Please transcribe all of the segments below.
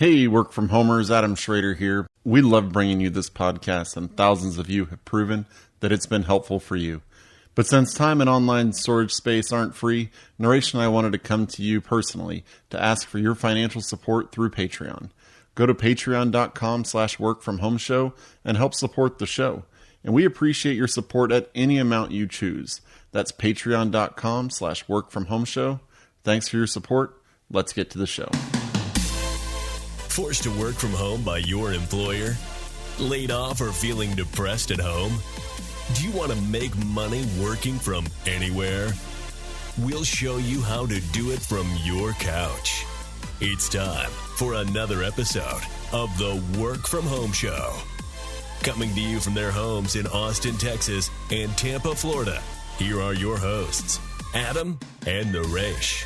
Hey, work from homers, Adam Schrader here. We love bringing you this podcast, and thousands of you have proven that it's been helpful for you. But since time and online storage space aren't free, Naresh and I wanted to come to you personally to ask for your financial support through Patreon. Go to patreon.com/workfromhomeshow and help support the show. And we appreciate your support at any amount you choose. That's patreon.com/workfromhomeshow. Thanks for your support. Let's get to the show. Forced to work from home by your employer? Laid off or feeling depressed at home? Do you want to make money working from anywhere? We'll show you how to do it from your couch. It's time for another episode of the Work From Home Show. Coming to you from their homes in Austin, Texas and Tampa, Florida, here are your hosts, Adam and Naresh.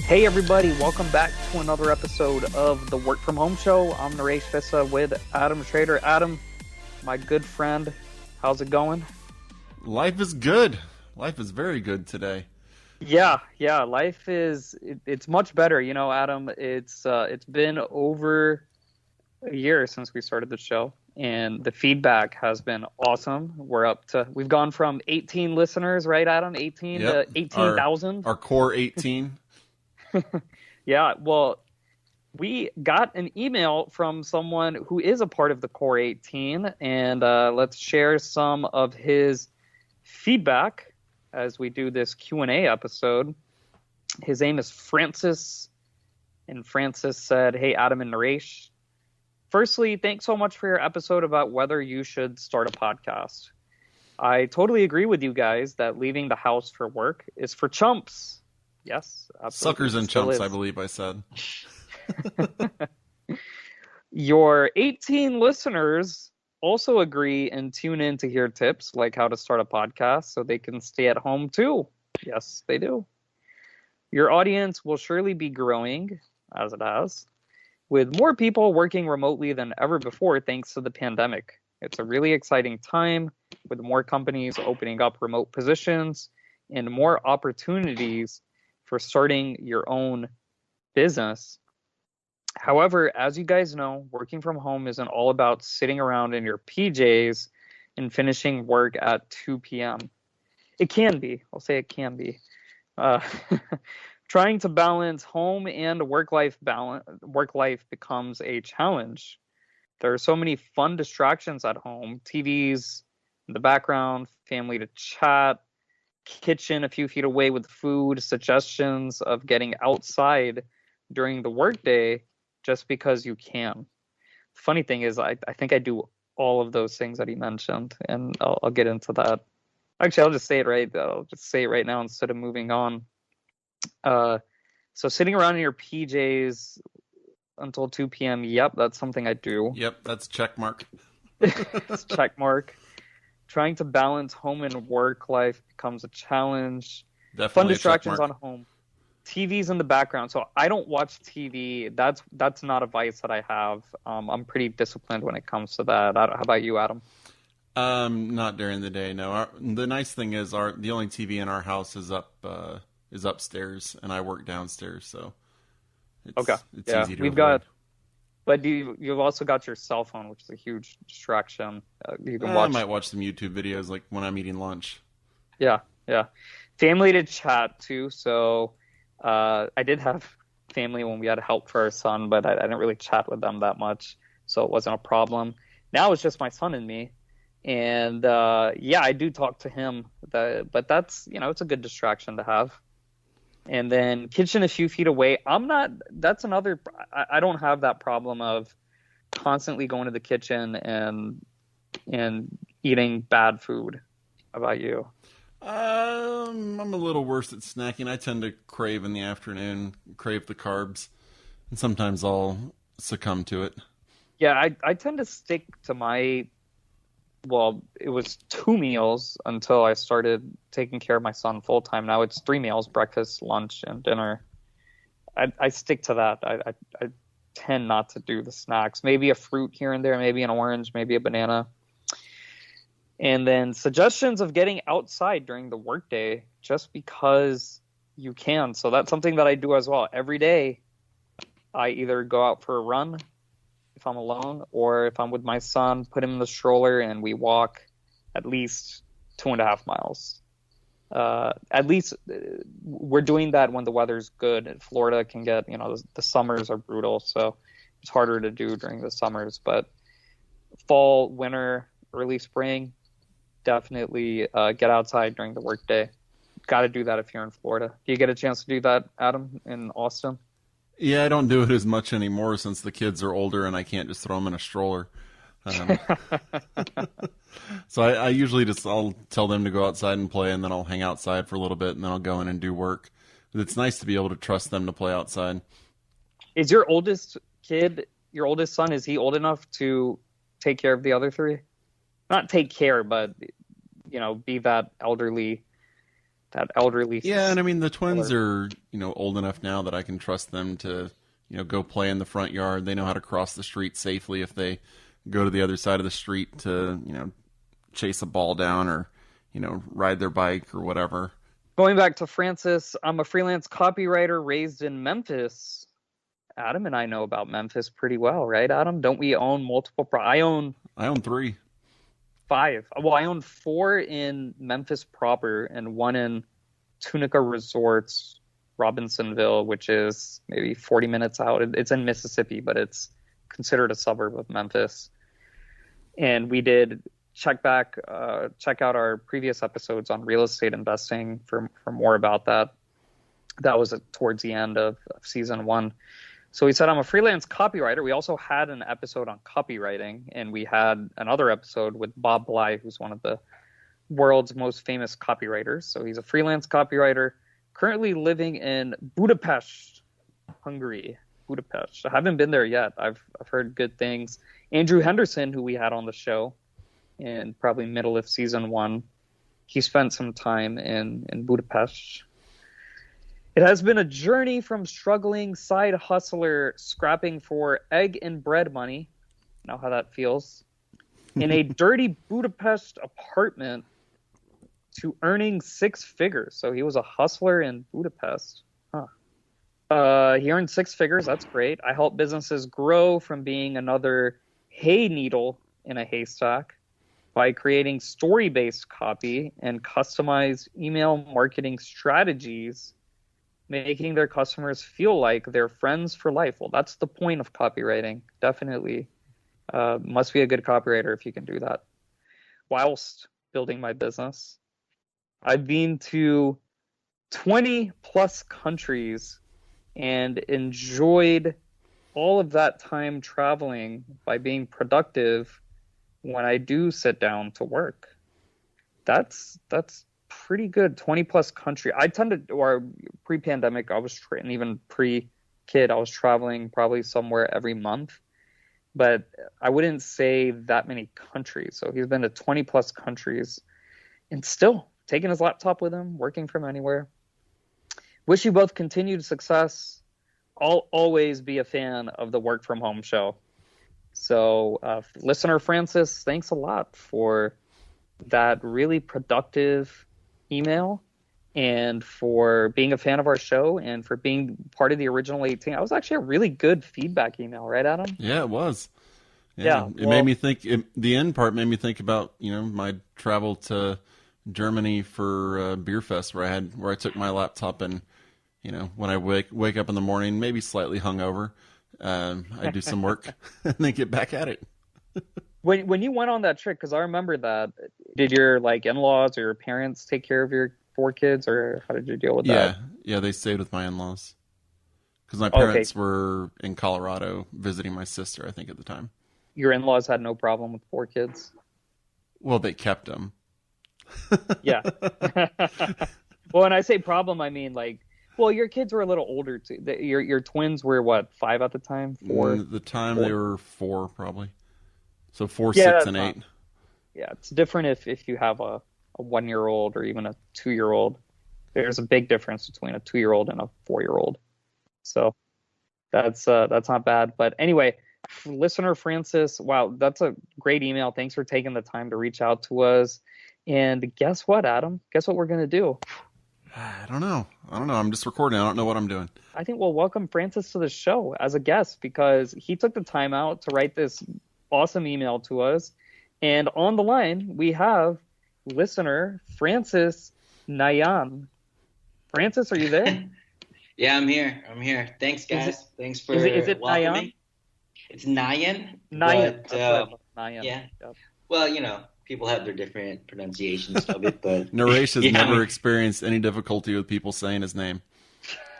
Hey everybody, welcome back to another episode of the Work From Home Show. I'm Naresh Vissa with Adam Schrader. Adam, my good friend, how's it going? Life is good. Life is very good today. Yeah, life is, it's much better. You know, Adam, it's been over a year since we started the show, and the feedback has been awesome. We've gone from 18 listeners, right, Adam? 18 to 18,000. Our core 18. Yeah, well, we got an email from someone who is a part of the Core 18, and let's share some of his feedback as we do this Q&A episode. His name is Francis, and Francis said, "Hey, Adam and Naresh. Firstly, thanks so much for your episode about whether you should start a podcast. I totally agree with you guys that leaving the house for work is for chumps." Yes, absolutely. Suckers and chumps, I believe I said. Your 18 listeners also agree and tune in to hear tips like how to start a podcast so they can stay at home too. Yes, they do. Your audience will surely be growing, as it has, with more people working remotely than ever before thanks to the pandemic. It's a really exciting time with more companies opening up remote positions and more opportunities for starting your own business. However, as you guys know, working from home isn't all about sitting around in your PJs and finishing work at 2 p.m. It can be. I'll say it can be. Trying to balance home and work life becomes a challenge. There are so many fun distractions at home: TVs in the background, family to chat, kitchen a few feet away with food, suggestions of getting outside during the workday just because you can. Funny thing is, I think I do all of those things that he mentioned, and I'll get into that. Actually, I'll just say it right. I'll just say it right now instead of moving on. So sitting around in your PJs until 2 p.m. Yep, that's something I do. Yep, that's check mark. It's check mark. Trying to balance home and work life becomes a challenge. Definitely fun distractions on home. TV's in the background, so I don't watch TV. That's not a vice that I have. I'm pretty disciplined when it comes to that. How about you, Adam? Not during the day. No. The nice thing is the only TV in our house is upstairs, and I work downstairs, so it's easy to avoid. But you've also got your cell phone, which is a huge distraction. You can watch. I might watch some YouTube videos like when I'm eating lunch. Yeah. Family to chat too. So I did have family when we had help for our son, but I didn't really chat with them that much, so it wasn't a problem. Now it's just my son and me, and I do talk to him. But that's it's a good distraction to have. And then kitchen a few feet away. I don't have that problem of constantly going to the kitchen and eating bad food. How about you? I'm a little worse at snacking. I tend to crave in the afternoon, crave the carbs, and sometimes I'll succumb to it. Yeah, I tend to stick to it was 2 meals until I started taking care of my son full time. Now it's 3 meals: breakfast, lunch, and dinner. I stick to that. I tend not to do the snacks. Maybe a fruit here and there, maybe an orange, maybe a banana. And then suggestions of getting outside during the workday just because you can. So that's something that I do as well. Every day I either go out for a run if I'm alone, or if I'm with my son, put him in the stroller and we walk at least 2.5 miles. At least we're doing that when the weather's good. Florida can get, the summers are brutal, so it's harder to do during the summers. But fall, winter, early spring, definitely get outside during the workday. Got to do that if you're in Florida. Do you get a chance to do that, Adam, in Austin? Yeah, I don't do it as much anymore since the kids are older and I can't just throw them in a stroller. So I usually I'll tell them to go outside and play, and then I'll hang outside for a little bit, and then I'll go in and do work. It's nice to be able to trust them to play outside. Is your oldest son, is he old enough to take care of the other three? Not take care, but, be that elderly. Yeah, and I mean, the twins are, old enough now that I can trust them to, go play in the front yard. They know how to cross the street safely if they go to the other side of the street to, chase a ball down or, ride their bike or whatever. Going back to Francis, I'm a freelance copywriter raised in Memphis. Adam and I know about Memphis pretty well, right, Adam? Don't we own multiple I own 3. 5. Well, I own 4 in Memphis proper and 1 in Tunica Resorts, Robinsonville, which is maybe 40 minutes out. It's in Mississippi, but it's considered a suburb of Memphis. And we did check out our previous episodes on real estate investing for more about that. That was towards the end of season 1. So we said I'm a freelance copywriter. We also had an episode on copywriting, and we had another episode with Bob Bly, who's one of the world's most famous copywriters. So he's a freelance copywriter, currently living in Budapest, Hungary. Budapest. I haven't been there yet. I've heard good things. Andrew Henderson, who we had on the show in probably middle of season 1, he spent some time in Budapest. It has been a journey from struggling side hustler scrapping for egg and bread money, you know how that feels, in a dirty Budapest apartment to earning 6 figures. So he was a hustler in Budapest. He earned 6 figures. That's great. I help businesses grow from being another hay needle in a haystack by creating story-based copy and customized email marketing strategies, making their customers feel like they're friends for life. Well, that's the point of copywriting. Definitely. Must be a good copywriter if you can do that. Whilst building my business, I've been to 20 plus countries and enjoyed all of that time traveling by being productive when I do sit down to work. That's pretty good. 20 plus country. I tend to, or pre-pandemic, I was, and even pre-kid, I was traveling probably somewhere every month, but I wouldn't say that many countries. So he's been to 20 plus countries and still taking his laptop with him, working from anywhere. Wish you both continued success. I'll always be a fan of the work from home show. So listener Francis, thanks a lot for that really productive email and for being a fan of our show and for being part of the original 18. That was actually a really good feedback email, right, Adam? Yeah, it was. Yeah. It made me think, the end part made me think about, my travel to Germany for Beer Fest where I took my laptop and, when I wake up in the morning, maybe slightly hungover, I do some work and then get back at it. When you went on that trip, because I remember that, did your in-laws or your parents take care of your 4 kids, or how did you deal with that? Yeah, they stayed with my in-laws because my parents were in Colorado visiting my sister, I think, at the time. Your in-laws had no problem with 4 kids? Well, they kept them. Yeah. Well, when I say problem, I mean your kids were a little older too. Your twins were what, 5 at the time? 4? At the time, 4? They were 4 probably. So 4, 6, and 8. Yeah, it's different if you have a 1-year-old or even a 2-year-old. There's a big difference between a 2-year-old and a 4-year-old. So that's not bad. But anyway, listener Francis, wow, that's a great email. Thanks for taking the time to reach out to us. And guess what, Adam? Guess what we're gonna do? I don't know. I'm just recording. I don't know what I'm doing. I think we'll welcome Francis to the show as a guest because he took the time out to write this awesome email to us. And on the line, we have listener Francis Nayan. Francis, are you there? Yeah, I'm here. Thanks, guys. Thanks for is it welcoming. Nayan? It's Nayan. Nayan. But, Nayan. Yeah. Yep. Well, people have their different pronunciations of it, but Naresh has never experienced any difficulty with people saying his name.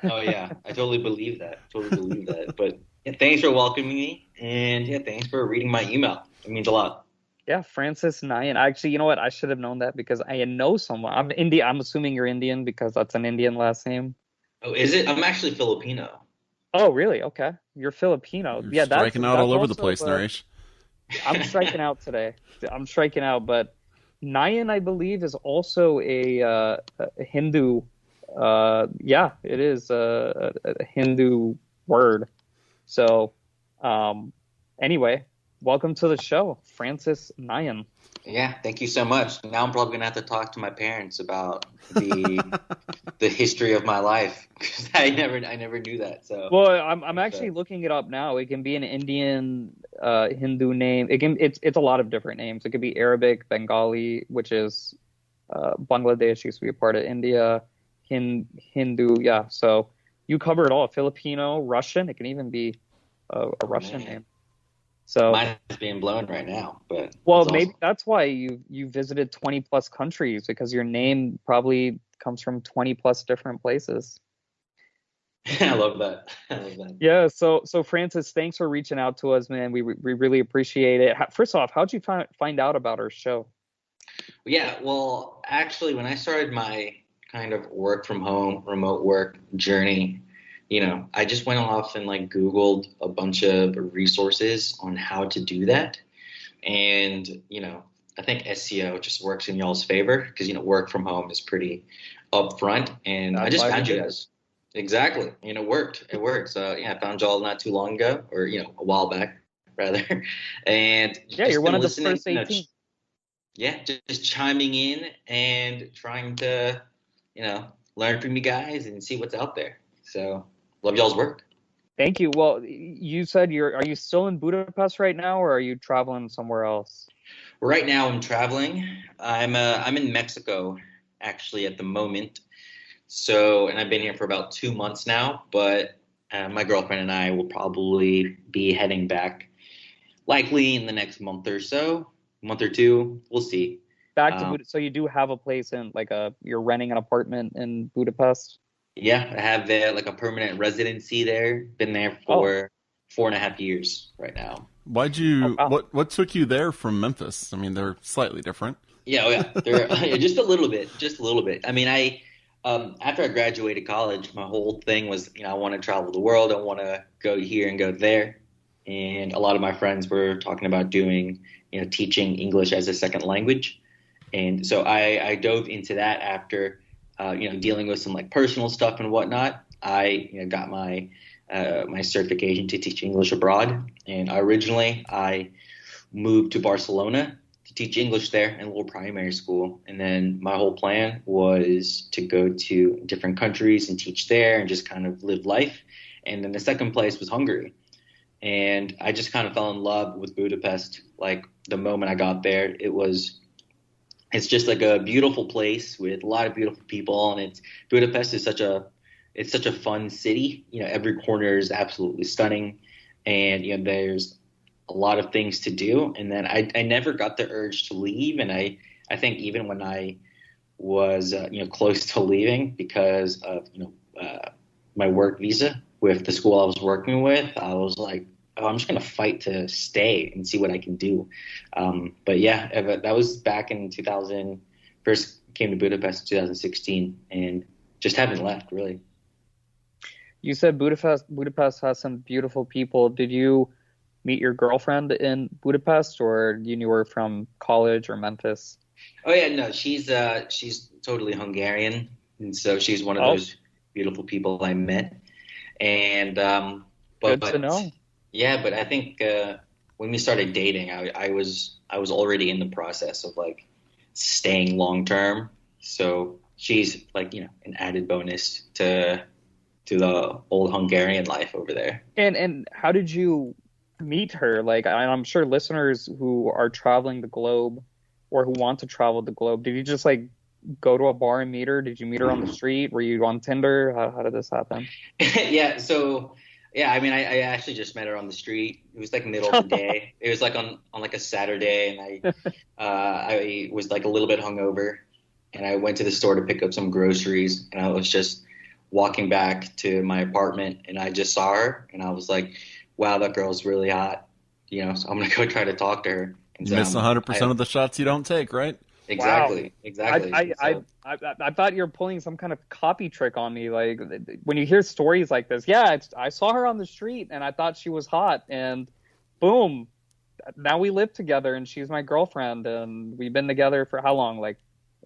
Oh yeah, I totally believe that. But yeah, thanks for welcoming me, and yeah, thanks for reading my email. It means a lot. Yeah, Francis Nayan. Actually, you know what? I should have known that because I know someone. I'm Indian. I'm assuming you're Indian because that's an Indian last name. Oh, is it? I'm actually Filipino. Oh, really? Okay, you're Filipino. You're striking out all over the place, Naresh. I'm striking out today. But Nayan, I believe, is also a Hindu. Yeah, it is a Hindu word. So, anyway, welcome to the show, Francis Nayan. Yeah, thank you so much. Now I'm probably gonna have to talk to my parents about the history of my life because I never knew that. So well, I'm actually looking it up now. It can be an Indian Hindu name. It's a lot of different names. It could be Arabic, Bengali, which is Bangladesh used to be a part of India, Hindu. Yeah, so you cover it all. Filipino, Russian. It can even be a Russian name. So mine is being blown right now, but maybe that's why you visited 20 plus countries because your name probably comes from 20 plus different places. I love that. Yeah. So Francis, thanks for reaching out to us, man. We really appreciate it. First off, how'd you find out about our show? Yeah. Well, actually, when I started my kind of work from home, remote work journey, I just went off and Googled a bunch of resources on how to do that. And, I think SEO just works in y'all's favor because, work from home is pretty upfront. And I just found you guys. Exactly. It worked. It worked. So, yeah, I found y'all not too long ago or, a while back, rather. And yeah, you're one of the first 18. Just chiming in and trying to, learn from you guys and see what's out there. So love y'all's work. Thank you. Well, you said are you still in Budapest right now or are you traveling somewhere else? Right now I'm traveling. I'm in Mexico actually at the moment. So, and I've been here for about 2 months now, but my girlfriend and I will probably be heading back likely in the next month or two. We'll see. Back to Budapest. So you do have a place in you're renting an apartment in Budapest? Yeah, I have a permanent residency there. Been there for 4.5 years right now. Why'd you? Oh, wow. What took you there from Memphis? I mean, they're slightly different. Yeah, they're just a little bit. I mean, after I graduated college, my whole thing was, I want to travel the world. I want to go here and go there. And a lot of my friends were talking about doing, teaching English as a second language. And so I dove into that after. Dealing with some personal stuff and whatnot, I got my my certification to teach English abroad. And originally I moved to Barcelona to teach English there in a little primary school. And then my whole plan was to go to different countries and teach there and just kind of live life. And then the second place was Hungary. And I just kind of fell in love with Budapest. The moment I got there, it's just a beautiful place with a lot of beautiful people, and Budapest is such a fun city. Every corner is absolutely stunning, and there's a lot of things to do. And then I never got the urge to leave, and I think even when I was close to leaving because of my work visa with the school I was working with, I was like, I'm just going to fight to stay and see what I can do. But yeah, that was back in 2000, first came to Budapest in 2016 and just haven't left really. You said Budapest has some beautiful people. Did you meet your girlfriend in Budapest or you knew her from college or Memphis? Oh yeah, no, she's totally Hungarian. And so she's one of those beautiful people I met. And, good to know. Yeah, but I think when we started dating, I was already in the process of staying long term. So she's like, an added bonus to the old Hungarian life over there. And how did you meet her? Like, I'm sure listeners who are traveling the globe or who want to travel the globe, did you just like go to a bar and meet her? Did you meet her on the street? Were you on Tinder? How did this happen? Yeah. So, yeah, I mean, I actually just met her on the street. It was like middle of the day. It was like on like a Saturday, and I was like a little bit hungover, and I went to the store to pick up some groceries, and I was just walking back to my apartment, and I just saw her, and I was like, wow, that girl's really hot, so I'm going to go try to talk to her. And you miss 100% of the shots you don't take, right? Exactly. Wow. Exactly. I thought you were pulling some kind of copy trick on me. Like, when you hear stories like this, I saw her on the street and I thought she was hot, and boom, now we live together and she's my girlfriend, and we've been together for how long? Like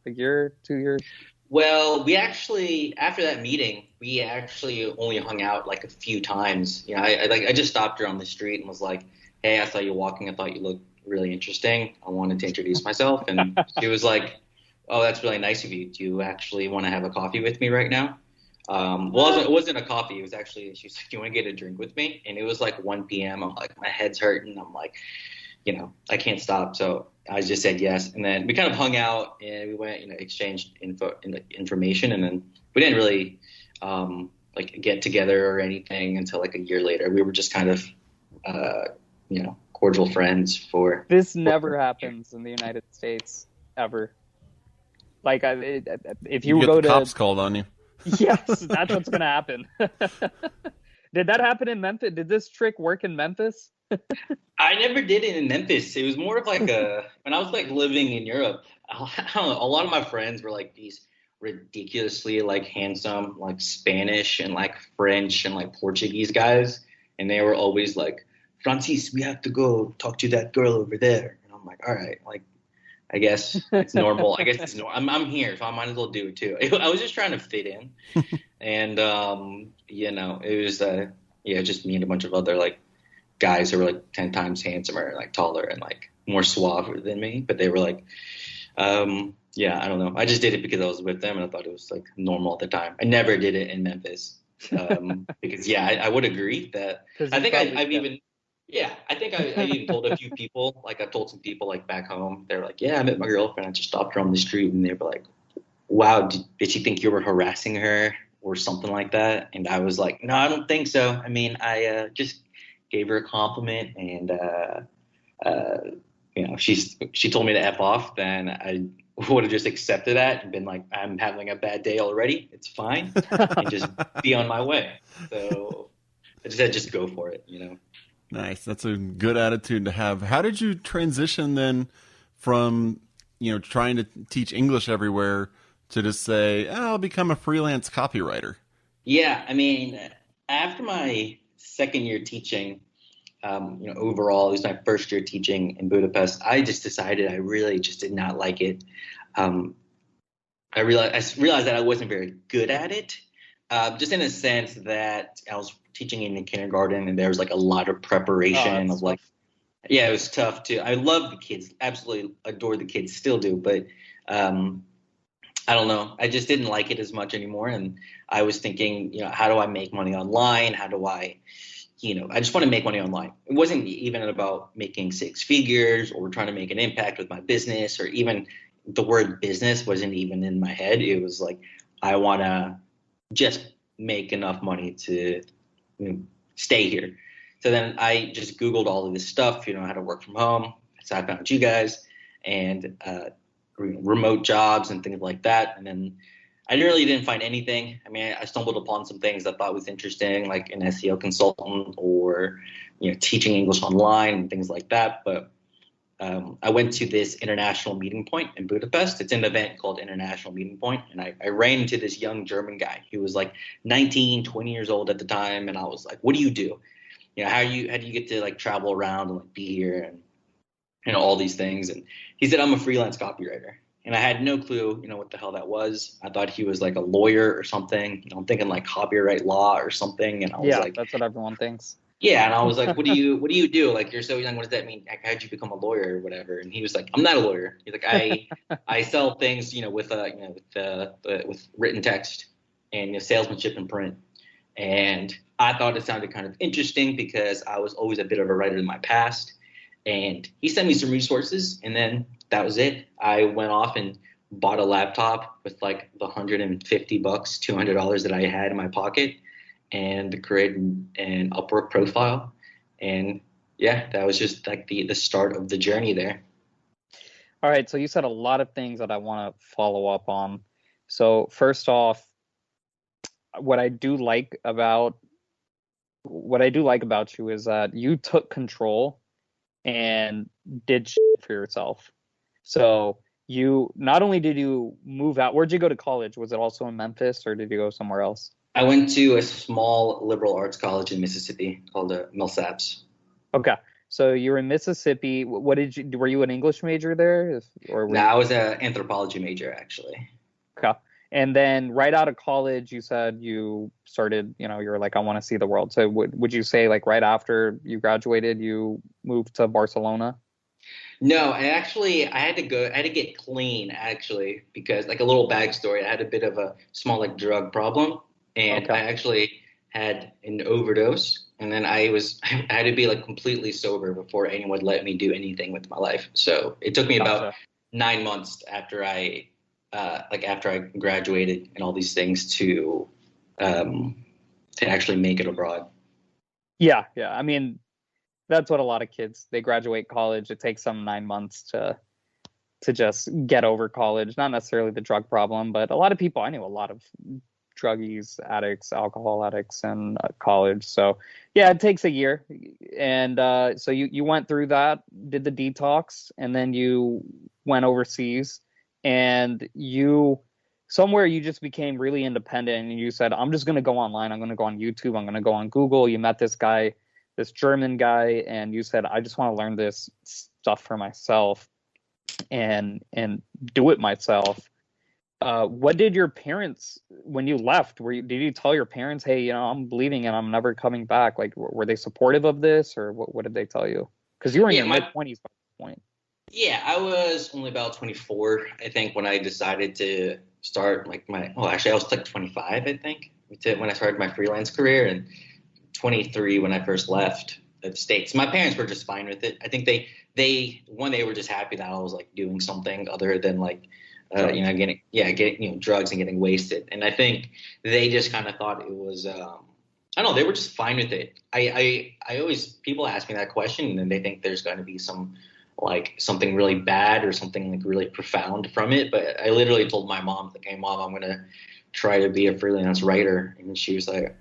a year, 2 years? Well, after that meeting, we actually only hung out like a few times. I just stopped her on the street and was like, hey, I saw you walking. I thought you looked really interesting. I wanted to introduce myself. And she was like, oh, that's really nice of you. Do you actually want to have a coffee with me right now? Well, it wasn't a coffee. It was actually, she was like, do you want to get a drink with me? And it was like 1 p.m. I'm like, my head's hurting. I'm like, I can't stop. So I just said yes. And then we kind of hung out and we went, exchanged information. And then we didn't really like get together or anything until like a year later. We were just kind of, cordial friends for. This never happens in the United States ever. Like, if you go to cops called on you. Yes, that's what's gonna happen. Did that happen in Memphis? Did this trick work in Memphis? I never did it in Memphis. It was more of like when I was like living in Europe, I don't know, a lot of my friends were like these ridiculously like handsome, like Spanish and like French and like Portuguese guys. And they were always like, Francis, we have to go talk to that girl over there. And I'm like, all right, like, I guess it's normal. I guess it's normal. I'm here, so I might as well do it too. I was just trying to fit in. And, it was, just me and a bunch of other like guys who were like 10 times handsomer, like taller and like more suave than me. But they were like, I don't know. I just did it because I was with them and I thought it was like normal at the time. I never did it in Memphis because, I would agree that I think I've even told a few people, like I've told some people like back home, they're like, yeah, I met my girlfriend. I just stopped her on the street and they were like, wow, did she think you were harassing her or something like that? And I was like, no, I don't think so. I mean, I just gave her a compliment and, she told me to F off, then I would have just accepted that and been like, I'm having a bad day already. It's fine. And just be on my way. So I just said, just go for it, Nice. That's a good attitude to have. How did you transition then from, trying to teach English everywhere to just say, I'll become a freelance copywriter? Yeah. I mean, after my second year teaching, overall, it was my first year teaching in Budapest. I just decided I really just did not like it. I realized that I wasn't very good at it, just in a sense that I was teaching in the kindergarten and there was like a lot of preparation of like, it was tough too. I love the kids, absolutely adore the kids, still do, but I don't know. I just didn't like it as much anymore. And I was thinking, how do I make money online? How do I just want to make money online. It wasn't even about making six figures or trying to make an impact with my business, or even the word business wasn't even in my head. It was like, I want to just make enough money to stay here. So then I just Googled all of this stuff, how to work from home. So I found you guys and remote jobs and things like that. And then I really didn't find anything. I mean, I stumbled upon some things I thought was interesting, like an SEO consultant or, teaching English online and things like that. But I went to this international meeting point in Budapest. It's an event called International Meeting Point. And I ran into this young German guy. He was like 19, 20 years old at the time. And I was like, what do you do? How do you get to like travel around and like be here and all these things? And he said, I'm a freelance copywriter. And I had no clue, what the hell that was. I thought he was like a lawyer or something. I'm thinking like copyright law or something. And I was like, that's what everyone thinks. Yeah, and I was like, what do you do? Like, you're so young. What does that mean? Like, how'd you become a lawyer or whatever? And he was like, I'm not a lawyer. He's like, I sell things, with written text and salesmanship and print. And I thought it sounded kind of interesting because I was always a bit of a writer in my past. And he sent me some resources, and then that was it. I went off and bought a laptop with like the $150, $200 that I had in my pocket, and created an Upwork profile. And yeah, that was just like the start of the journey there. All right. So you said a lot of things that I want to follow up on. So first off, what I do like about you is that you took control and did shit for yourself. So you not only did you move out, where'd you go to college? Was it also in Memphis, or did you go somewhere else? I went to a small liberal arts college in Mississippi called Millsaps. Okay. So you were in Mississippi. Were you an English major there? No, I was an anthropology major, actually. Okay. And then right out of college, you said you started, you're like, I want to see the world. So would you say like right after you graduated, you moved to Barcelona? No, I had to get clean, actually, because like a little backstory, I had a bit of a small like drug problem. And okay. I actually had an overdose, and then I had to be like completely sober before anyone would let me do anything with my life. So it took me about 9 months after I graduated and all these things to actually make it abroad. Yeah. I mean, that's what a lot of kids, they graduate college. It takes them 9 months to just get over college. Not necessarily the drug problem, but a lot of people, I knew a lot of druggies, addicts, alcohol addicts in college. So yeah, it takes a year. And so you went through that, did the detox, and then you went overseas, and you just became really independent, and you said, I'm just going to go online. I'm going to go on YouTube. I'm going to go on Google. You met this guy, this German guy, and you said, I just want to learn this stuff for myself and do it myself. What did your parents, when you left, did you tell your parents, hey, I'm leaving and I'm never coming back? Like, were they supportive of this, or what did they tell you? Because you were in your mid-20s by this point. Yeah, I was only about 24, I think, when I decided to start I was like 25, I think, when I started my freelance career, and 23 when I first left the States. My parents were just fine with it. I think they were just happy that I was like doing something other than like, getting drugs and getting wasted. And I think they just kind of thought it was, I don't know, they were just fine with it. I always, people ask me that question, and then they think there's going to be something really bad or something like really profound from it. But I literally told my mom, like, hey Mom, I'm going to try to be a freelance writer. And she was like,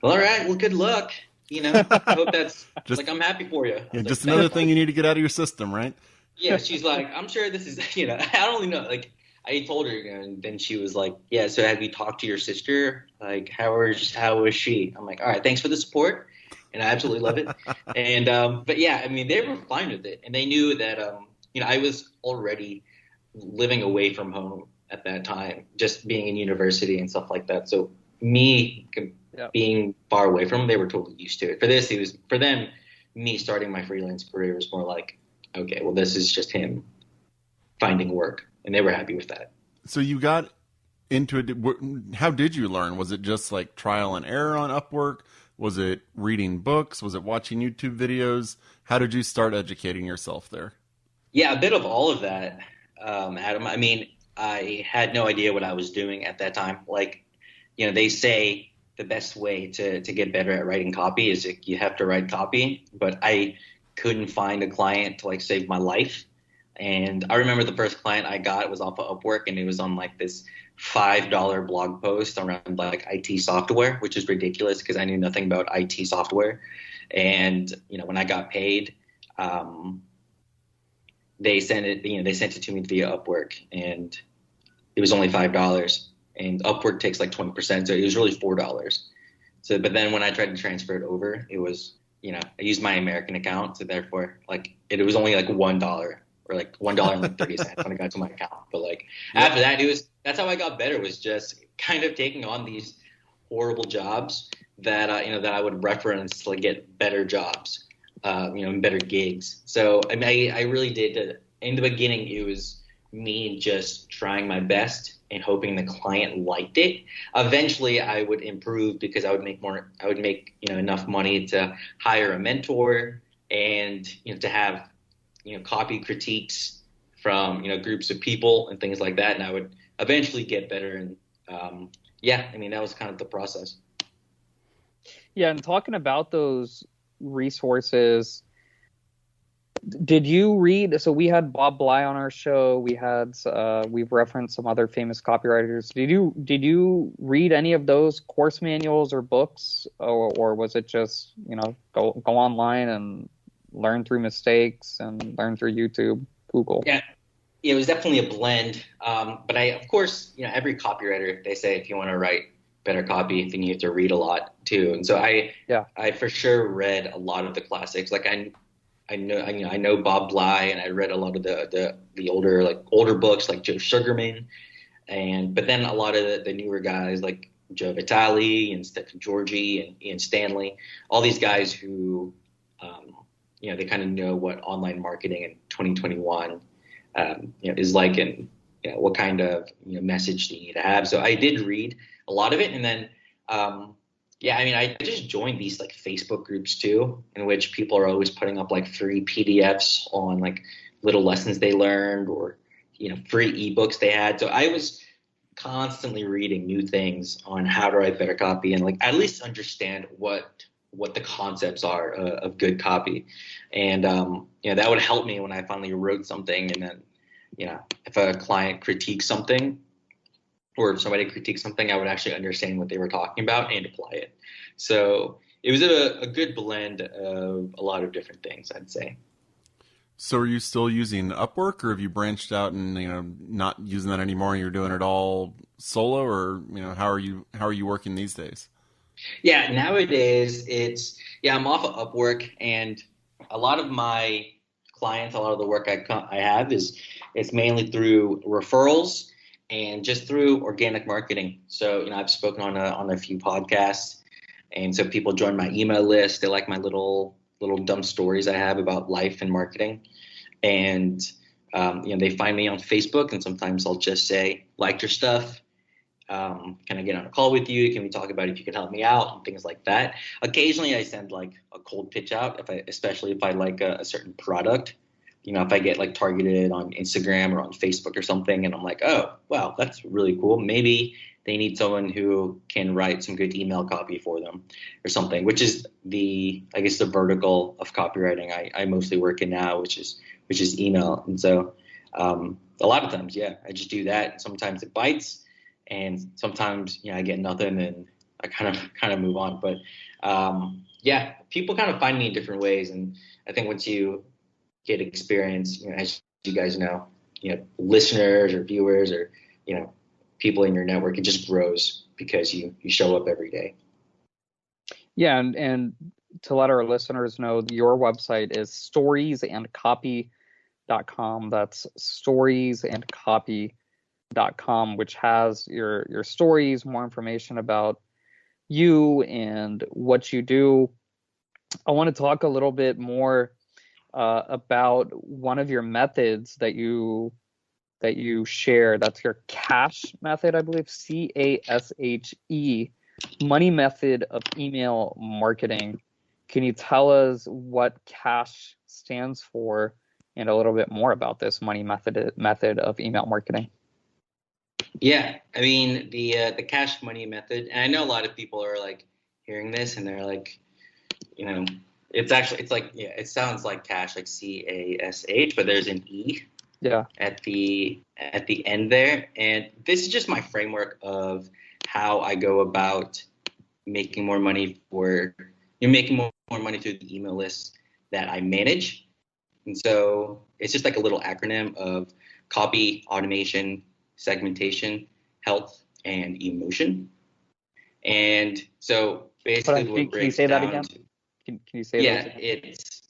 well, all right, well, good luck. I hope that's I'm happy for you. Yeah, just another thing you need to get out of your system, right? Yeah, she's like, I'm sure this is, I don't really know. Like, I told her, and then she was like, yeah, so have you talked to your sister? Like, how was she? I'm like, all right, thanks for the support, and I absolutely love it. And, but yeah, I mean, they were fine with it, and they knew that, I was already living away from home at that time, just being in university and stuff like that. So me being far away from them, they were totally used to it. For them, me starting my freelance career was more like, okay, well, this is just him finding work, and they were happy with that. So you got into it. How did you learn? Was it just like trial and error on Upwork? Was it reading books? Was it watching YouTube videos? How did you start educating yourself there? Yeah, a bit of all of that, Adam. I mean, I had no idea what I was doing at that time. Like, they say the best way to get better at writing copy is you have to write copy, but I couldn't find a client to like save my life. And I remember the first client I got was off of Upwork, and it was on like this $5 blog post around like IT software, which is ridiculous because I knew nothing about IT software. And, when I got paid, they sent it to me via Upwork, and it was only $5, and Upwork takes like 20%. So it was really $4. So, but then when I tried to transfer it over, it was, I used my American account. So therefore, like, it was only like $1 or like $1.30 when I got to my account. But like after that, that's how I got better, was just kind of taking on these horrible jobs that that I would reference to like get better jobs, and better gigs. So I mean, I really did. In the beginning, it was me just trying my best and hoping the client liked it. Eventually, I would improve because I would make enough money to hire a mentor and to have copy critiques from groups of people and things like that, and I would eventually get better. And I mean, that was kind of the process. Yeah, and talking about those resources, did you read? So we had Bob Bly on our show. We've referenced some other famous copywriters. Did you read any of those course manuals or books, or was it just go online and learn through mistakes and learn through YouTube, Google? Yeah, it was definitely a blend. But of course, every copywriter, they say if you want to write better copy, then you have to read a lot too. And so I for sure read a lot of the classics. Like I know Bob Bly, and I read a lot of the older books like Joe Sugarman, but then a lot of the newer guys like Joe Vitale and Stephen Georgi and Ian Stanley, all these guys who they kind of know what online marketing in 2021 is like, and what kind of message do you need to have. So I did read a lot of it, and then I mean, I just joined these like Facebook groups too, in which people are always putting up like free PDFs on like little lessons they learned, or free ebooks they had. So I was constantly reading new things on how to write better copy, and like at least understand what the concepts are of good copy. And that would help me when I finally wrote something, and then if a client critiques something, or if somebody critiques something, I would actually understand what they were talking about and apply it. So it was a good blend of a lot of different things, I'd say. So are you still using Upwork, or have you branched out and not using that anymore, and you're doing it all solo, or how are you working these days? Yeah, nowadays I'm off of Upwork, and a lot of my clients, a lot of the work I have it's mainly through referrals and just through organic marketing. So I've spoken on a few podcasts, and so people join my email list. They like my little dumb stories I have about life and marketing, and they find me on Facebook, and sometimes I'll just say, liked your stuff. Can I get on a call with you? Can we talk about if you can help me out and things like that? Occasionally I send like a cold pitch out, especially if I like a certain product. If I get like targeted on Instagram or on Facebook or something, and I'm like, oh, wow, that's really cool. Maybe they need someone who can write some good email copy for them or something, which is the vertical of copywriting I mostly work in now, which is email. And so a lot of times, I just do that. Sometimes it bites, and sometimes I get nothing, and I kind of move on. But people kind of find me in different ways, and I think once you get experience, as you guys know, listeners or viewers or people in your network, it just grows because you show up every day. Yeah, and to let our listeners know, your website is storiesandcopy.com. That's storiesandcopy.com, which has your stories, more information about you and what you do. I want to talk a little bit more about one of your methods that you share. That's your CASH method, I believe, CASHE, money method of email marketing. Can you tell us what CASH stands for and a little bit more about this money method of email marketing? Yeah, I mean the CASH money method, and I know a lot of people are like hearing this and they're like, it sounds like cash, like CASH, but there's an E at the end there. And this is just my framework of how I go about making more money making more money through the email lists that I manage. And so it's just like a little acronym of copy, automation, segmentation, health, and emotion. And so basically, can you say that again? Can you say that again? It's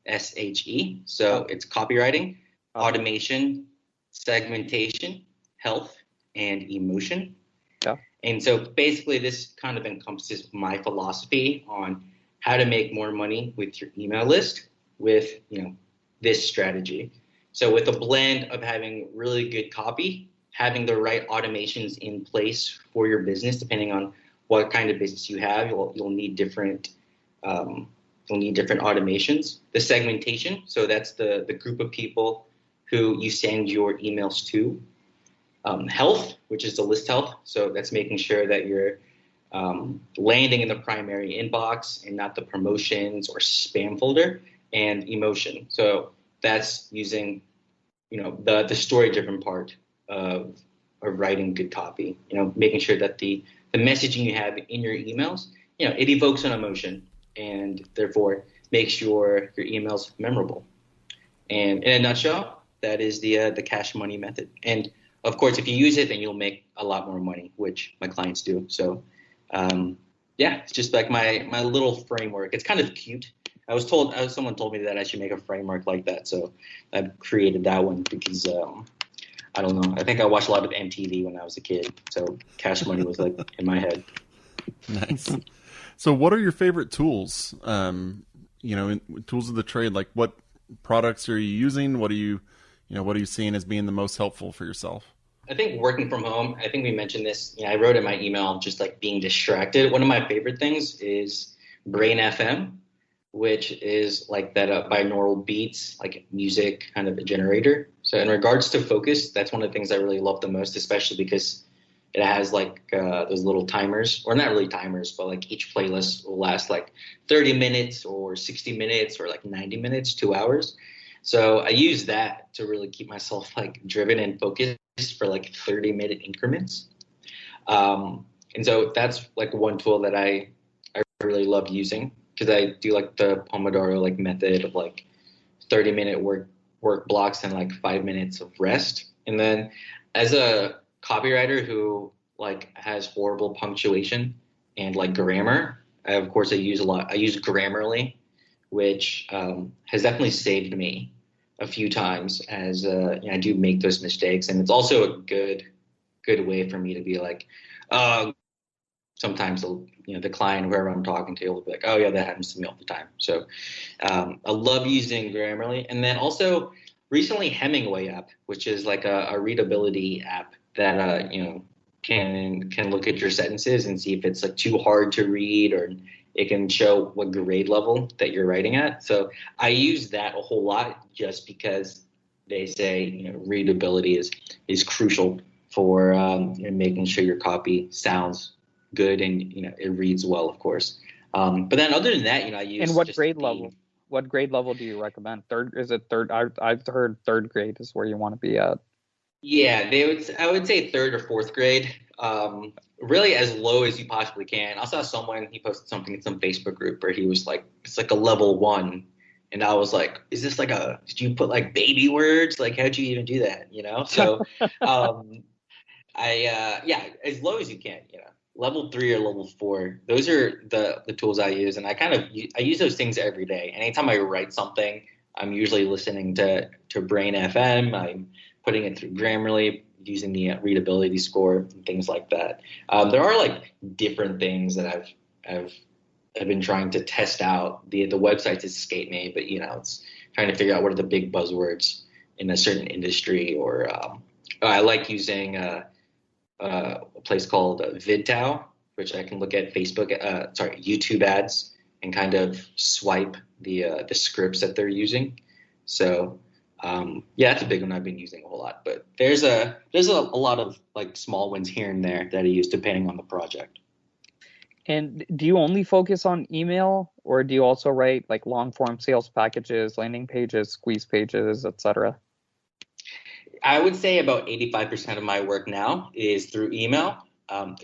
CASHE. So it's copywriting, automation, segmentation, health, and emotion. Yeah. And so basically this kind of encompasses my philosophy on how to make more money with your email list with, this strategy. So with a blend of having really good copy, having the right automations in place for your business, depending on what kind of business you have, you'll need different automations. The segmentation, so that's the group of people who you send your emails to. Health, which is the list health, so that's making sure that you're landing in the primary inbox and not the promotions or spam folder. And emotion, so that's using the story-driven part of writing good copy. Making sure that the messaging you have in your emails, it evokes an emotion and therefore makes your emails memorable. And in a nutshell, that is the cash money method. And of course, if you use it, then you'll make a lot more money, which my clients do. So it's just like my little framework. It's kind of cute. Someone told me that I should make a framework like that. So I created that one because, I don't know. I think I watched a lot of MTV when I was a kid. So cash money was like in my head. Nice. So what are your favorite tools? Tools of the trade, like what products are you using? What are you seeing as being the most helpful for yourself? I think working from home, I think we mentioned this. I wrote in my email, just like being distracted. One of my favorite things is Brain FM, which is like that binaural beats, like music kind of a generator. So in regards to focus, that's one of the things I really love the most, especially because it has like those little timers, or not really timers, but like each playlist will last like 30 minutes or 60 minutes or like 90 minutes, 2 hours. So I use that to really keep myself like driven and focused for like 30-minute increments. And so that's like one tool that I really love using, because I do like the Pomodoro like method of like 30-minute work blocks and like 5 minutes of rest. And then as a copywriter who like has horrible punctuation and like grammar, I use Grammarly, which has definitely saved me a few times as I do make those mistakes. And it's also a good way for me to be like, sometimes the client, whoever I'm talking to, will be like, oh yeah, that happens to me all the time. So I love using Grammarly. And then also recently Hemingway app, which is like a readability app that can look at your sentences and see if it's like too hard to read, or it can show what grade level that you're writing at. So I use that a whole lot just because they say readability is crucial for making sure your copy sounds good and it reads well, of course. But then other than that, I use. And what grade level? What grade level do you recommend? Third? Is it third? I've heard third grade is where you want to be at. Yeah, I would say third or fourth grade. Really as low as you possibly can. I saw someone, he posted something in some Facebook group where he was like, it's like a level 1. And I was like, is this like did you put like baby words? Like, how'd you even do that? So, as low as you can, level 3 or level 4, those are the tools I use. And I use those things every day. Anytime I write something, I'm usually listening to Brain FM. I'm putting it through Grammarly, using the readability score and things like that. There are like different things that I've been trying to test out. The websites escape me, but it's trying to figure out what are the big buzzwords in a certain industry. Or I like using a place called VidTow, which I can look at YouTube ads and kind of swipe the scripts that they're using. So that's a big one I've been using a whole lot. But there's a lot of like small ones here and there that I use depending on the project. And do you only focus on email, or do you also write like long form sales packages, landing pages, squeeze pages, etc.? I would say about 85% of my work now is through email,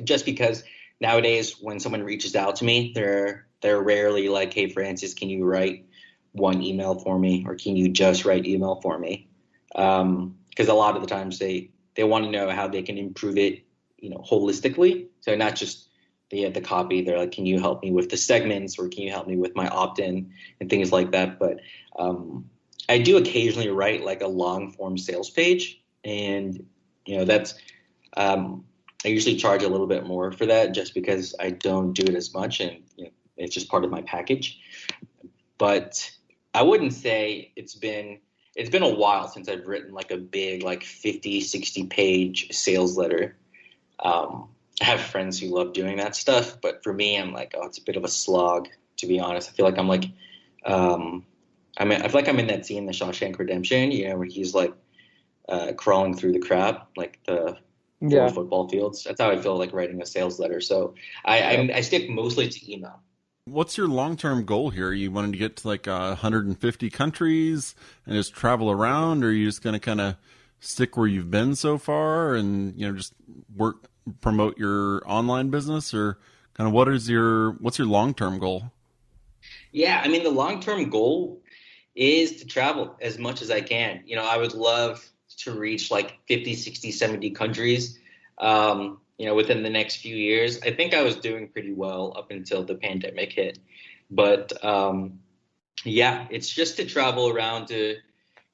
just because nowadays when someone reaches out to me, they're rarely like, hey, Francis, can you write one email for me, or can you just write email for me? Because a lot of the times they want to know how they can improve it, holistically. So not just the copy. They're like, can you help me with the segments, or can you help me with my opt-in and things like that? But I do occasionally write like a long form sales page, and that's I usually charge a little bit more for that just because I don't do it as much, and it's just part of my package. But I wouldn't say it's been a while since I've written like a big, like 50, 60 page sales letter. I have friends who love doing that stuff, but for me, I'm like, it's a bit of a slog, to be honest. I feel like I'm like, I feel like I'm in that scene, The Shawshank Redemption, where he's like crawling through the crap, like the football fields. That's how I feel like writing a sales letter. So I stick mostly to email. What's your long-term goal here? Are you wanting to get to like 150 countries and just travel around, or are you just going to kind of stick where you've been so far and just promote your online business, or kind of what's your long-term goal? Yeah, I mean, the long-term goal is to travel as much as I can. I would love to reach like 50, 60, 70 countries, within the next few years. I think I was doing pretty well up until the pandemic hit. But it's just to travel around to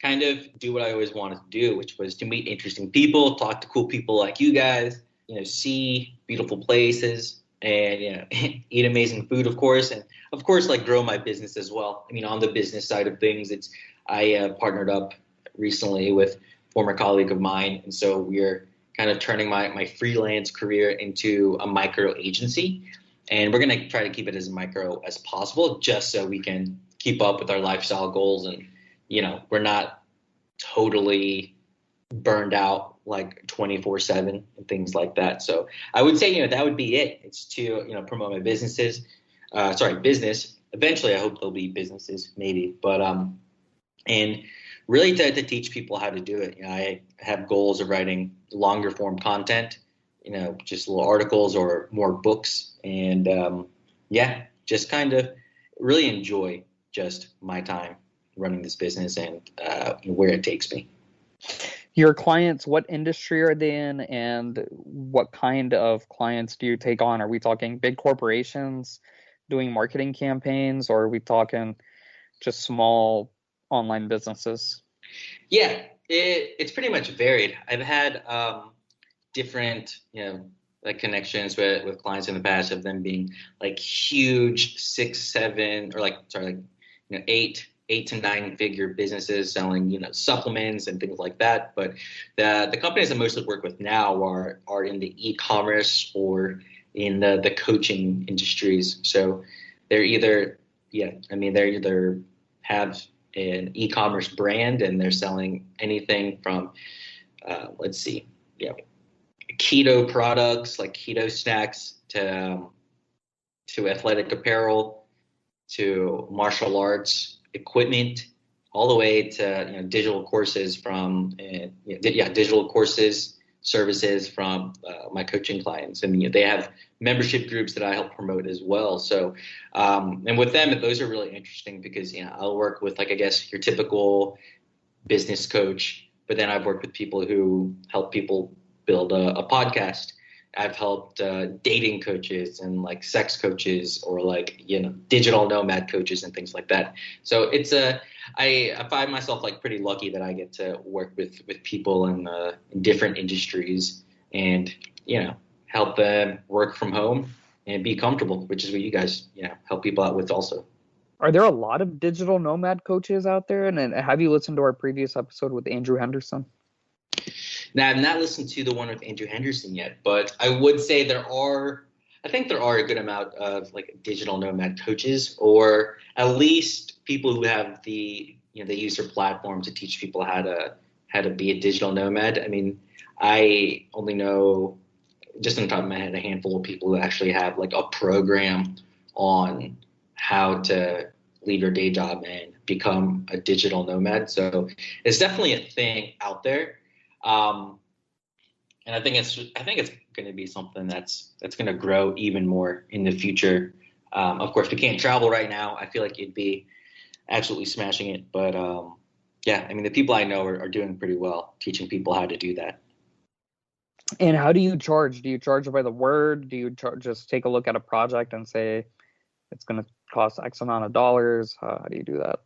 kind of do what I always wanted to do, which was to meet interesting people, talk to cool people like you guys, see beautiful places, and eat amazing food, of course, and of course, like grow my business as well. I mean, on the business side of things, I partnered up recently with a former colleague of mine, and so we're kind of turning my freelance career into a micro agency, and we're going to try to keep it as micro as possible, just so we can keep up with our lifestyle goals, and we're not totally burned out like 24/7 and things like that. So I would say, that would be it. It's to, promote my business. Eventually, I hope there'll be businesses, maybe, but, and really to teach people how to do it. I have goals of writing longer form content, just little articles or more books, and, just kind of really enjoy just my time running this business and, where it takes me. Your clients, what industry are they in, and what kind of clients do you take on? Are we talking big corporations doing marketing campaigns, or are we talking just small online businesses? Yeah, it's pretty much varied. I've had different, like connections with clients in the past of them being like huge 6, 7, or eight to 9 figure businesses selling, supplements and things like that. But the companies I mostly work with now are in the e-commerce or in the coaching industries. So they're either have an e-commerce brand and they're selling anything from, keto products like keto snacks to athletic apparel, to martial arts equipment, all the way to digital courses digital courses, services from my coaching clients, and they have membership groups that I help promote as well. So and with them, those are really interesting because I'll work with your typical business coach, but then I've worked with people who help people build a podcast. I've helped dating coaches and sex coaches, or digital nomad coaches and things like that. So it's I find myself pretty lucky that I get to work with people in different industries and help them work from home and be comfortable, which is what you guys help people out with also. Are there a lot of digital nomad coaches out there? And have you listened to our previous episode with Andrew Henderson? Now, I've not listened to the one with Andrew Henderson yet, but I would say there are a good amount of digital nomad coaches, or at least people who have they use their platform to teach people how to be a digital nomad. I mean, I only know just on the top of my head a handful of people who actually have a program on how to leave your day job and become a digital nomad. So it's definitely a thing out there. And I think it's going to be something that's going to grow even more in the future. Of course, we can't travel right now. I feel like you'd be absolutely smashing it. But the people I know are doing pretty well teaching people how to do that. And how do you charge? Do you charge by the word? Do you just take a look at a project and say it's going to cost X amount of dollars? How do you do that?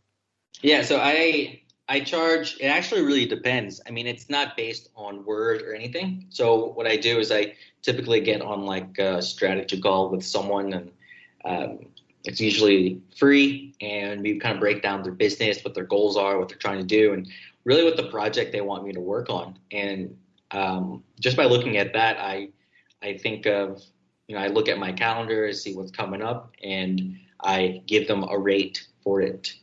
Yeah, so I I charge, it actually really depends. I mean, it's not based on word or anything. So what I do is I typically get on like a strategy call with someone, and it's usually free, and we kind of break down their business, what their goals are, what they're trying to do, and really what the project they want me to work on. And just by looking at that, I think of, I look at my calendar, see what's coming up, and I give them a rate for it.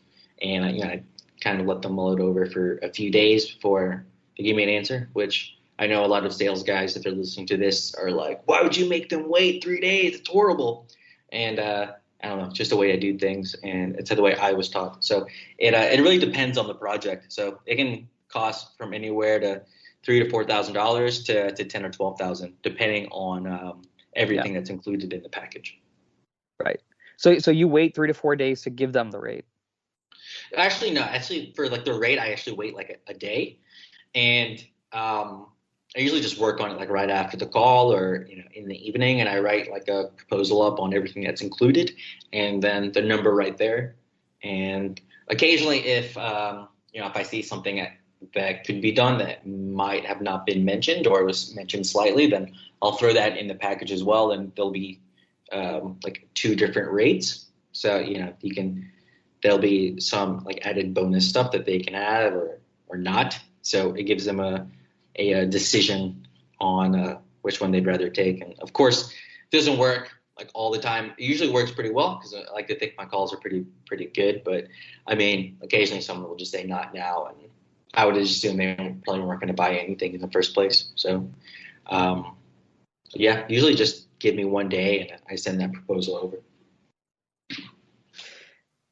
And I kind of let them mull it over for a few days before they give me an answer, which I know a lot of sales guys, if they're listening to this, are like, why would you make them wait 3 days? It's horrible. And I don't know, just the way I do things, and it's the way I was taught. So it really depends on the project. So it can cost from anywhere to $3,000 to $4,000 to 10 or 12,000, depending on everything that's included in the package. Right. So you wait 3 to 4 days to give them the rate. Actually, no. Actually, for like the rate, I actually wait like a day, and I usually just work on it like right after the call or in the evening, and I write like a proposal up on everything that's included, and then the number right there. And occasionally, if if I see something that could be done that might have not been mentioned or was mentioned slightly, then I'll throw that in the package as well, and there'll be like 2 different rates. So there'll be some like added bonus stuff that they can add or not. So it gives them a decision on which one they'd rather take. And of course, it doesn't work like all the time. It usually works pretty well because I like to think my calls are pretty good. But I mean, occasionally someone will just say not now, and I would assume they probably weren't going to buy anything in the first place. So usually just give me 1 day and I send that proposal over.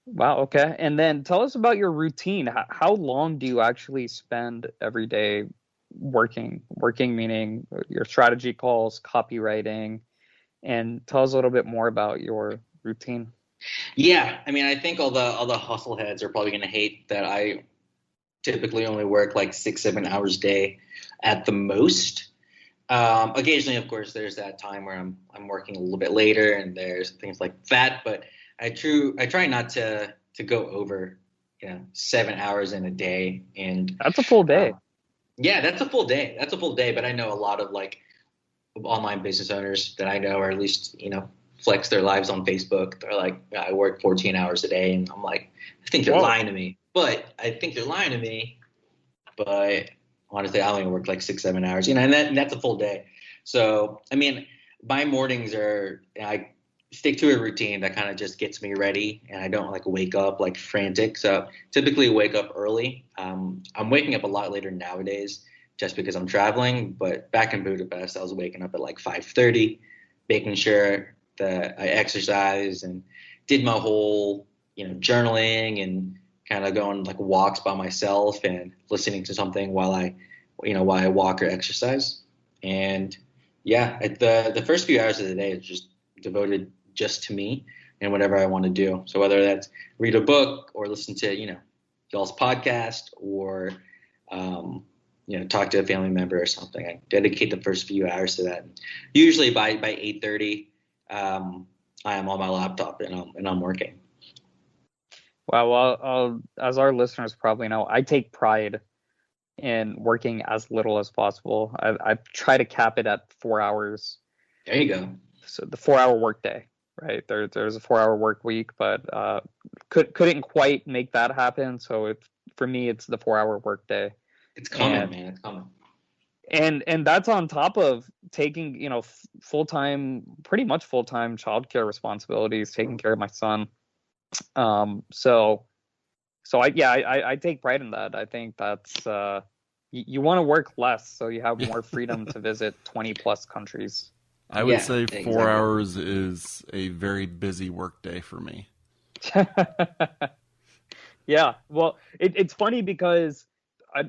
Wow. Okay. And then tell us about your routine. How long do you actually spend every day working? Working meaning your strategy calls, copywriting, and tell us a little bit more about your routine. Yeah. I mean, I think all the hustle heads are probably going to hate that I typically only work like 6-7 hours a day at the most. Occasionally, of course, there's that time where I'm working a little bit later and there's things like that, but I try not to go over 7 hours in a day. And that's a full day. That's a full day. That's a full day. But I know a lot of like online business owners that I know, or at least flex their lives on Facebook. They're like, I work 14 hours a day, and I'm like, I think they're lying to me. But honestly, I only work like 6-7 hours. And that's a full day. So I mean, my mornings are I stick to a routine that kind of just gets me ready, and I don't like wake up like frantic. So typically wake up early. I'm waking up a lot later nowadays just because I'm traveling, but back in Budapest, I was waking up at like 5:30, making sure that I exercised and did my whole, journaling and kind of going like walks by myself and listening to something while I walk or exercise. And the first few hours of the day is just devoted just to me and whatever I want to do. So whether that's read a book or listen to, y'all's podcast or, talk to a family member or something, I dedicate the first few hours to that. Usually by 8:30, I am on my laptop and I'm working. Wow. Well, as our listeners probably know, I take pride in working as little as possible. I try to cap it at 4 hours. There you go. So the 4-hour workday, right? There's a 4-hour work week, but couldn't quite make that happen. So for me, it's the 4-hour workday. It's coming, man. It's coming. And that's on top of taking, pretty much full-time childcare responsibilities, taking care of my son. So I take pride in that. I think that's you want to work less so you have more freedom to visit 20 plus countries. I would say 4 hours is a very busy work day for me. Yeah. Well, it's funny because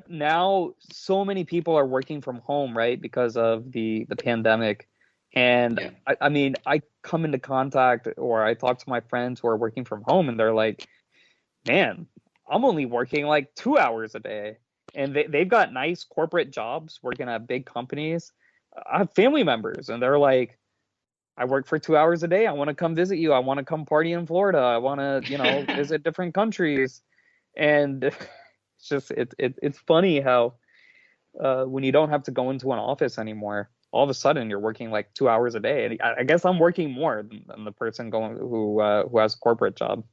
now so many people are working from home, right? Because of the pandemic. And I mean, I come into contact or I talk to my friends who are working from home and they're like, man, I'm only working like 2 hours a day. And they've got nice corporate jobs working at big companies. I have family members and they're like, I work for 2 hours a day. I want to come visit you. I want to come party in Florida. I want to, visit different countries. And it's funny how when you don't have to go into an office anymore, all of a sudden you're working like 2 hours a day. And I guess I'm working more than the person who has a corporate job.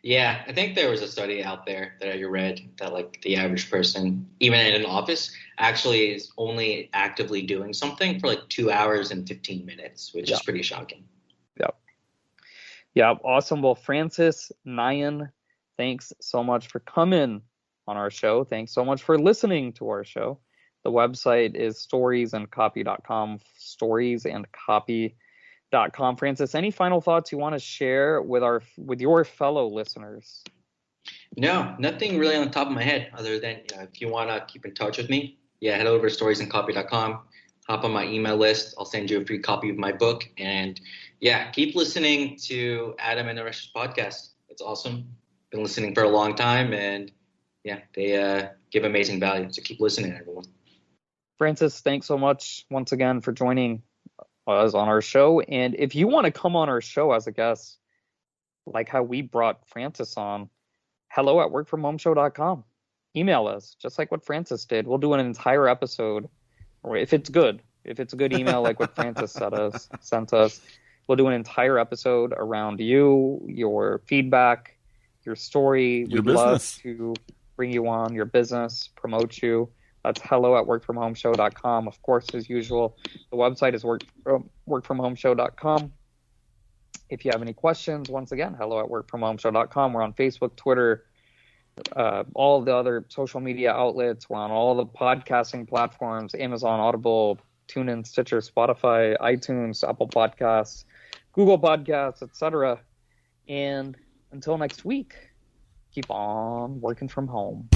Yeah, I think there was a study out there that I read that like the average person, even in an office, actually is only actively doing something for like 2 hours and 15 minutes, which is pretty shocking. Yeah, awesome. Well, Francis, Nayan, thanks so much for coming on our show. Thanks so much for listening to our show. The website is storiesandcopy.com, storiesandcopy.com. Francis, any final thoughts you want to share with your fellow listeners? No, nothing really on the top of my head other than if you want to keep in touch with me, head over to storiesandcopy.com, hop on my email list. I'll send you a free copy of my book. And keep listening to Adam and Naresh's podcast. It's awesome. Been listening for a long time, and they give amazing value. So keep listening, everyone. Francis, thanks so much once again for joining us on our show. And if you want to come on our show as a guest, like how we brought Francis on, hello@workfromhomeshow.com. Email us, just like what Francis did. We'll do an entire episode, or if it's a good email like what Francis sent us, we'll do an entire episode around you, your feedback, your story. We'd love to bring you on, your business, promote you. That's hello@workfromhomeshow.com. Of course, as usual, the website is workfromhomeshow.com. If you have any questions, once again, hello@workfromhomeshow.com. We're on Facebook, Twitter, all of the other social media outlets. We're on all the podcasting platforms, Amazon, Audible, TuneIn, Stitcher, Spotify, iTunes, Apple Podcasts, Google Podcasts, etc. And until next week, keep on working from home.